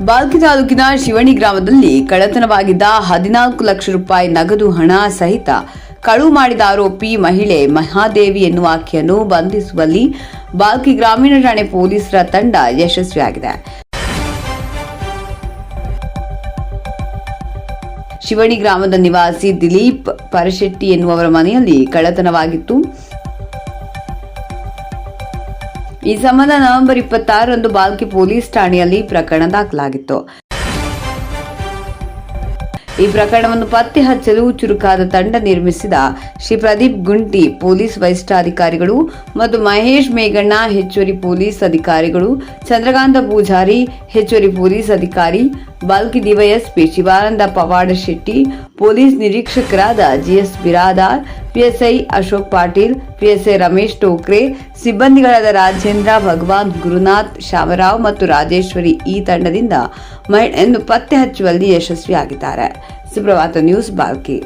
ಬಾಲ್ಕಿ ತಾಲೂಕಿನ ಶಿವಣಿ ಗ್ರಾಮದಲ್ಲಿ ಕಳ್ಳತನವಾಗಿದ್ದ 14 ಲಕ್ಷ ರೂಪಾಯಿ ನಗದು ಹಣ ಸಹಿತ ಕಳುವು ಮಾಡಿದ ಆರೋಪಿ ಮಹಿಳೆ ಮಹಾದೇವಿ ಎನ್ನುವ ಆಕೆಯನ್ನು ಬಂಧಿಸುವಲ್ಲಿ ಬಾಲ್ಕಿ ಗ್ರಾಮೀಣ ಠಾಣೆ ಪೊಲೀಸರ ತಂಡ ಯಶಸ್ವಿಯಾಗಿದೆ. ಶಿವಣಿ ಗ್ರಾಮದ ನಿವಾಸಿ ದಿಲೀಪ್ ಪರಶೆಟ್ಟಿ ಎನ್ನುವವರ ಮನೆಯಲ್ಲಿ ಕಳ್ಳತನವಾಗಿತ್ತು. ಈ ಸಂಬಂಧ ನವೆಂಬರ್ 26ರಂದು ಬಾಲ್ಕಿ ಪೊಲೀಸ್ ಠಾಣೆಯಲ್ಲಿ ಪ್ರಕರಣ ದಾಖಲಾಗಿತ್ತು. ಈ ಪ್ರಕರಣವನ್ನು ಪತ್ತೆ ಹಚ್ಚಲು ಚುರುಕಾದ ತಂಡ ನಿರ್ಮಿಸಿದ ಶ್ರೀ ಪ್ರದೀಪ್ ಗುಂಟಿ ಪೊಲೀಸ್ ವರಿಷ್ಠಾಧಿಕಾರಿಗಳು ಮತ್ತು ಮಹೇಶ್ ಮೇಘಣ್ಣ ಹೆಚ್ಚುವರಿ ಪೊಲೀಸ್ ಅಧಿಕಾರಿಗಳು, ಚಂದ್ರಕಾಂತ ಪೂಜಾರಿ ಹೆಚ್ಚುವರಿ ಪೊಲೀಸ್ ಅಧಿಕಾರಿ, ಬಾಲ್ಕಿ ಡಿವೈಎಸ್ಪಿ ಶಿವಾನಂದ ಪವಾಡ ಶೆಟ್ಟಿ, ಪೊಲೀಸ್ ನಿರೀಕ್ಷಕರಾದ GS Biradar, PSI Ashok Patil, PSI Ramesh Tokre, ಸಿಬ್ಬಂದಿಗಳಾದ ರಾಜೇಂದ್ರ, ಭಗವಾನ್, ಗುರುನಾಥ್, ಶಾಮರಾವ್ ಮತ್ತು ರಾಜೇಶ್ವರಿ ಈ ತಂಡದಿಂದ ಮಹಿಳೆಯನ್ನು ಪತ್ತೆ ಹಚ್ಚುವಲ್ಲಿ ಯಶಸ್ವಿಯಾಗಿದ್ದಾರೆ. ಸುಪ್ರಭಾತ ನ್ಯೂಸ್, ಬಾಲ್ಕಿ.